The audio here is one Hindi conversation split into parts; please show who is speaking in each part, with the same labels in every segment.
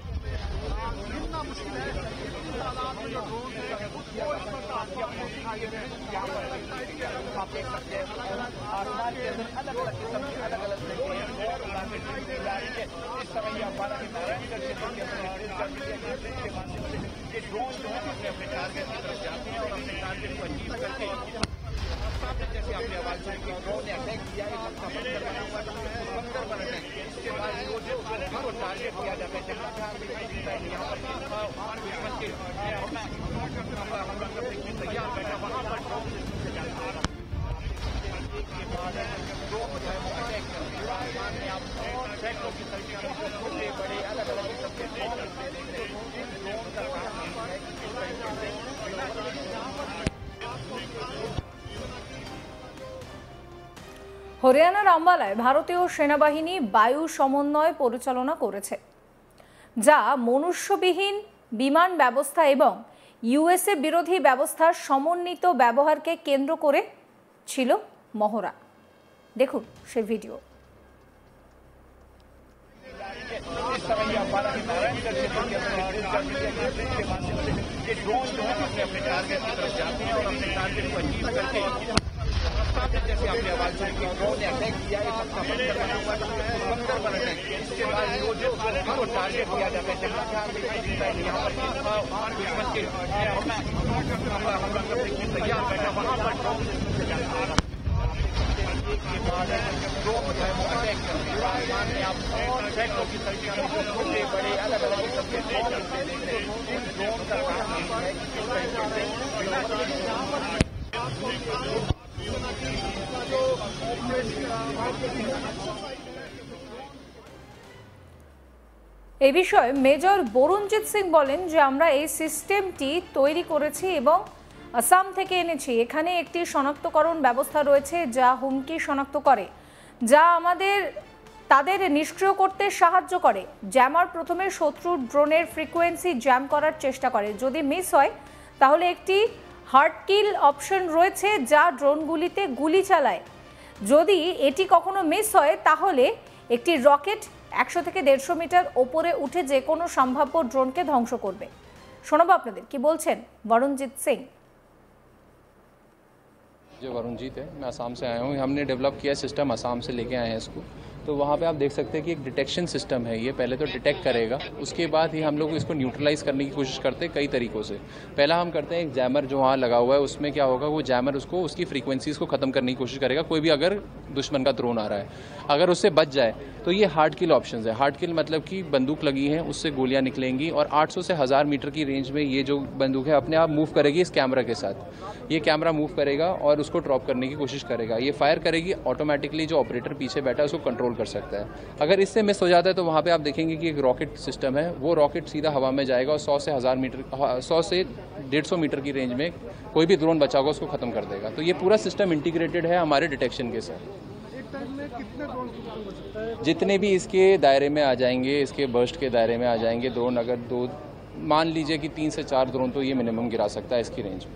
Speaker 1: कितना मुश्किल है तालाब में जो ड्रोन है आप देख सकते हैं आसमान के अंदर अलग अलग किस्म के अलग अलग इस समय ये हमारा ये ड्रोन जो है अपने अपने टारगेट की तरफ जाते हैं और अपने टारगेट को अचीव करके जैसे आपने आवाज सुनी कि ड्रोन ने अटैक किया है सबका बंकर बना हुआ था बंकर पर अटैक इसके बाद वो टारगेट किया जाता है जहाँ जहाँ यहाँ पर दुश्मन के हमला करने की तैयार बैठा वहाँ पर ड्रोन के बाद ड्रोन जो है वो अटैक करते हैं आसमान में आप सैकड़ों की संख्या में छोटे बड़े अलग अलग किस्म के ड्रोन का काम है किस तरीके से
Speaker 2: হরিয়ানার আম্বালায় ভারতীয় সেনাবাহিনী বায়ু সমন্বয় পরিচালনা করেছে, যা মনুষ্যবিহীন বিমান ব্যবস্থা এবং ইউএসএ বিরোধী ব্যবস্থার সমন্বিত ব্যবহারকে কেন্দ্র করে ছিল মহড়া। দেখুন সেই ভিডিও। जैसे आपने आवाज सुनी कि ड्रोन ने अटैक किया है सबका बंकर बना हुआ था बंकर पर अटैक इसके बाद वो टारगेट किया जाता है जहाँ जहाँ यहाँ पर दुश्मन के हमला करने की तैयार बैठा वहाँ पर ड्रोन के बाद ड्रोन जो है वो अटैक करते हैं आसमान में आप सैकड़ों की संख्या में छोटे बड़े अलग अलग किस्म के ड्रोन का काम है किस तरीके से এই বিষয়ে মেজর বরুণজিৎ সিং বলেন যে আমরা এই সিস্টেমটি তৈরি করেছি এবং আসাম থেকে এনেছি। এখানে একটি শনাক্তকরণ ব্যবস্থা রয়েছে যা হুমকি শনাক্ত করে, যা তাদের নিষ্ক্রিয় করতে সাহায্য করে। জ্যামার প্রথমে শত্রুর ড্রোনের ফ্রিকোয়েন্সি জ্যাম করার চেষ্টা করে, যদি মিস হয় তাহলে একটি হার্ড কিল অপশন রয়েছে যা ড্রোনগুলিতে গুলি চালায়। যদি এটি কখনো মিস হয় তাহলে একটি রকেট 100 থেকে 150 মিটার ওপরে উঠে যে কোনো সম্ভাব্য ড্রোনকে ধ্বংস করবে। শোনাবো আপনাদের কি বলছেন বরুণজিৎ সিং।
Speaker 3: जो वरुणजीत है, मैं असम से आया हूँ। हमने डेवलप किया सिस्टम, असम से लेके आए हैं इसको। तो वहाँ पे आप देख सकते हैं कि एक डिटेक्शन सिस्टम है। ये पहले तो डिटेक्ट करेगा, उसके बाद ही हम लोग इसको न्यूट्रलाइज करने की कोशिश करते हैं कई तरीक़ों से। पहला हम करते हैं एक जैमर जो वहाँ लगा हुआ है, उसमें क्या होगा, वो जैमर उसको उसकी फ्रीक्वेंसीज़ को ख़त्म करने की कोशिश करेगा। कोई भी अगर दुश्मन का ड्रोन आ रहा है, अगर उससे बच जाए तो ये हार्ड किल ऑप्शन है। हार्ड किल मतलब कि बंदूक लगी है, उससे गोलियाँ निकलेंगी और 800 से 1000 मीटर की रेंज में ये जो बंदूक है अपने आप मूव करेगी इस कैमरा के साथ। ये कैमरा मूव करेगा और उसको ड्रॉप करने की कोशिश करेगा। ये फायर करेगी, ऑटोमेटिकली जो ऑपरेटर पीछे बैठा है उसको कंट्रोल कर सकता है। अगर इससे मिस हो जाता है तो वहाँ पे आप देखेंगे कि एक रॉकेट सिस्टम है, वो रॉकेट सीधा हवा में जाएगा और 100 से 150 मीटर की रेंज में कोई भी ड्रोन बचा होगा उसको खत्म कर देगा। तो ये पूरा सिस्टम इंटीग्रेटेड है हमारे डिटेक्शन के साथ। जितने भी इसके दायरे में आ जाएंगे, इसके बर्स्ट के दायरे में आ जाएंगे ड्रोन, अगर दो मान लीजिए कि 3 से 4 ड्रोन तो ये मिनिमम गिरा सकता है इसकी रेंज में।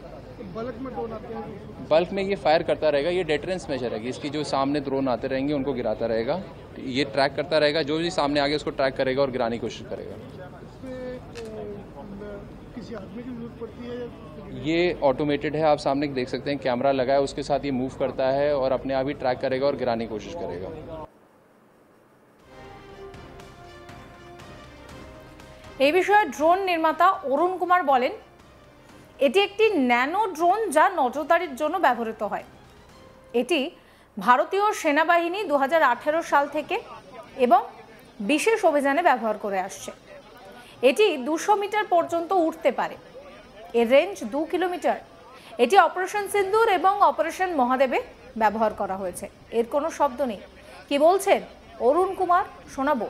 Speaker 3: बल्क में ड्रोन आते हैं, बल्क में ये फायर करता रहेगा। ये डेटरेंस मेजर है, इसकी जो सामने ड्रोन आते रहेंगे उनको गिराता रहेगा। ये ट्रैक करता रहेगा, जो भी सामने आगे उसको ट्रैक करेगा और गिराने की कोशिश करेगा। किसी आदमी की जरूरत पड़ती है? ये ऑटोमेटेड है, आप सामने देख सकते हैं कैमरा लगा है, उसके साथ ये मूव करता है और अपने आप ही ट्रैक करेगा और गिराने की कोशिश करेगा।
Speaker 2: এই বিষয়ে ড্রোন নির্মাতা অরুণ কুমার বলেন, এটি একটি ন্যানো ড্রোন যা নজরদারির জন্য ব্যবহৃত হয়। এটি ভারতীয় সেনাবাহিনী 2018 সাল থেকে এবং বিশেষ অভিযানে ব্যবহার করে আসছে। এটি 200 মিটার পর্যন্ত উঠতে পারে, এর রেঞ্জ 2 কিলোমিটার। এটি অপারেশন সিন্দুর এবং অপারেশন মহাদেবে ব্যবহার করা হয়েছে। এর কোনো শব্দ নেই। কি বলছেন অরুণ কুমার, শোনাবো।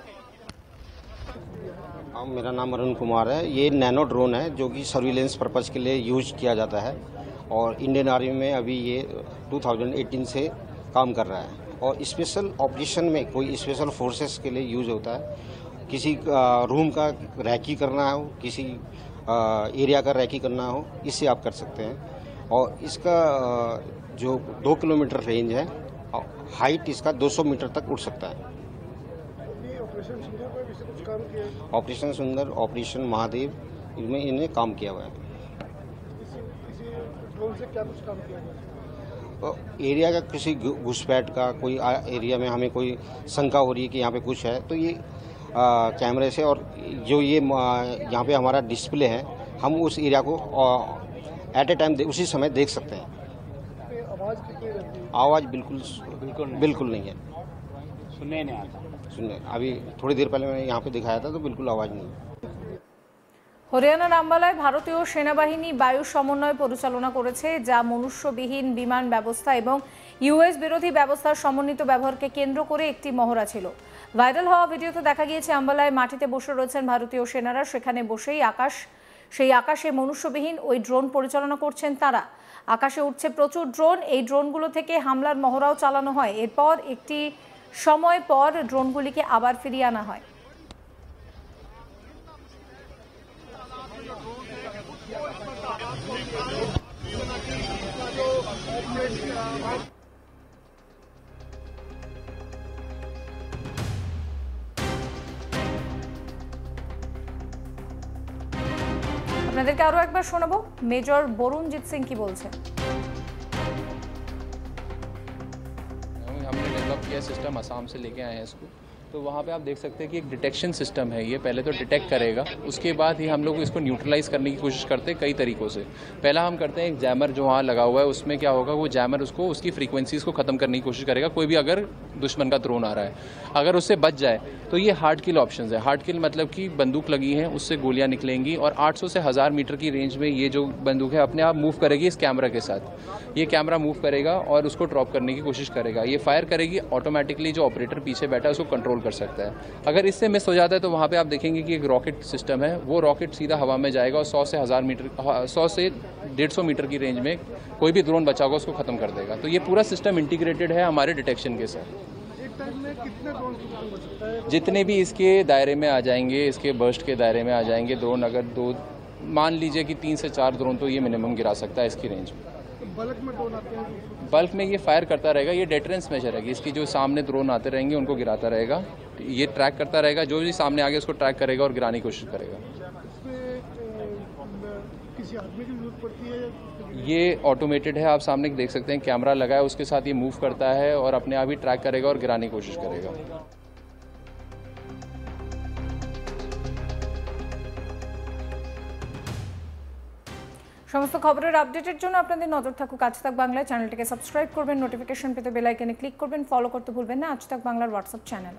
Speaker 4: मेरा नाम अरुण कुमार है। ये नैनो ड्रोन है जो कि सर्विलेंस पर्पज़ के लिए यूज किया जाता है और इंडियन आर्मी में अभी ये 2018 से काम कर रहा है और स्पेशल ऑपरेशन में कोई स्पेशल फोर्सेस के लिए यूज होता है। किसी रूम का रैकी करना हो, किसी एरिया का रैकी करना हो, इससे आप कर सकते हैं। और इसका जो 2 किलोमीटर रेंज है, हाइट इसका 200 मीटर तक उड़ सकता है। ऑपरेशन सुंदर, ऑपरेशन महादेव, इनमें इन्हें काम किया हुआ है।
Speaker 5: ड्रोन से क्या कुछ काम किया गया?
Speaker 4: एरिया का किसी घुसपैठ का कोई एरिया में हमें कोई शंका हो रही है कि यहाँ पे कुछ है, तो ये कैमरे से और जो ये यहाँ पे हमारा डिस्प्ले है, हम उस एरिया को एट ए टाइम उसी समय देख सकते हैं।
Speaker 5: आवाज़ कितनी रहती है?
Speaker 4: आवाज़ बिल्कुल नहीं है,
Speaker 6: सुनने नहीं आता।
Speaker 4: सुनने अभी थोड़ी देर पहले मैंने यहाँ पे दिखाया था तो बिल्कुल आवाज़ नहीं है।
Speaker 2: হরিয়ানার আম্বালায় ভারতীয় সেনাবাহিনী বায়ু সমন্বয় পরিচালনা করেছে, যা মনুষ্যবিহীন বিমান ব্যবস্থা এবং ইউএস বিরোধী ব্যবস্থার সমন্বিত ব্যবহারকে কেন্দ্র করে একটি মহড়া ছিল। ভাইরাল হওয়া ভিডিওতে দেখা গিয়েছে আম্বালায় মাটিতে বসে রয়েছেন ভারতীয় সেনারা, সেখানে বসেই সেই আকাশে মনুষ্যবিহীন ওই ড্রোন পরিচালনা করছেন তারা। আকাশে উঠছে প্রচুর ড্রোন, এই ড্রোনগুলো থেকে হামলার মহড়াও চালানো হয়। এরপর একটি সময় পর ড্রোনগুলিকে আবার ফিরিয়ে আনা হয়। আপনাদেরকে আরো একবার শোনাবো মেজর বরুণজিৎ সিং কি বলছেন।
Speaker 3: हमने डेवलप किया सिस्टम, असम से लेके आए हैं इसको। तो वहाँ पे आप देख सकते हैं कि एक डिटेक्शन सिस्टम है। ये पहले तो डिटेक्ट करेगा, उसके बाद ही हम लोग इसको न्यूट्रलाइज करने की कोशिश करते हैं कई तरीकों से। पहला हम करते हैं एक जैमर जो वहाँ लगा हुआ है, उसमें क्या होगा, वो जैमर उसको उसकी फ्रीक्वेंसीज को ख़त्म करने की कोशिश करेगा। कोई भी अगर दुश्मन का ड्रोन आ रहा है, अगर उससे बच जाए तो ये हार्ड किल ऑप्शन है। हार्ड किल मतलब कि बंदूक लगी है, उससे गोलियाँ निकलेंगी और 800 से 1000 मीटर की रेंज में ये जो बंदूक है अपने आप मूव करेगी इस कैमरा के साथ। ये कैमरा मूव करेगा और उसको ड्रॉप करने की कोशिश करेगा। ये फायर करेगी, ऑटोमेटिकली जो ऑपरेटर पीछे बैठा है उसको कंट्रोल कर सकता है। अगर इससे मिस हो जाता है तो वहाँ पे आप देखेंगे कि एक रॉकेट सिस्टम है, वो रॉकेट सीधा हवा में जाएगा और 100 से 150 मीटर की रेंज में कोई भी ड्रोन बचा होगा उसको खत्म कर देगा। तो ये पूरा सिस्टम इंटीग्रेटेड है हमारे डिटेक्शन के साथ।
Speaker 5: एक टाइम में कितने ड्रोन बच सकता है?
Speaker 3: जितने भी इसके दायरे में आ जाएंगे, इसके बर्स्ट के दायरे में आ जाएंगे ड्रोन, अगर 2 मान लीजिए कि 3 से 4 ड्रोन तो ये मिनिमम गिरा सकता है इसकी रेंज में।
Speaker 5: बल्क में ड्रोन आते हैं?
Speaker 3: बल्क में ये फायर करता रहेगा, ये डेटरेंस मेजर है। इसकी जो सामने ड्रोन आते रहेंगे उनको गिराता रहेगा, ये ट्रैक करता रहेगा, जो भी सामने आगे उसको ट्रैक करेगा और गिराने की कोशिश करेगा।
Speaker 5: इसमें किसी आदमी की जरूरत पड़ती है?
Speaker 3: ये ऑटोमेटेड है, आप सामने देख सकते हैं कैमरा लगा है, उसके साथ ये मूव करता है और अपने आप ही ट्रैक करेगा और गिराने की कोशिश करेगा।
Speaker 2: সমস্ত খবরের আপডেটের জন্য আপনাদের নজর থাকুক আজ তাক বাংলা। চ্যানেলটিকে সাবস্ক্রাইব করবেন, নোটিফিকেশন পেতে বেল আইকনে ক্লিক করবেন, ফলো করতে ভুলবেন না আজ তাক বাংলার হোয়াটসঅ্যাপ চ্যানেল।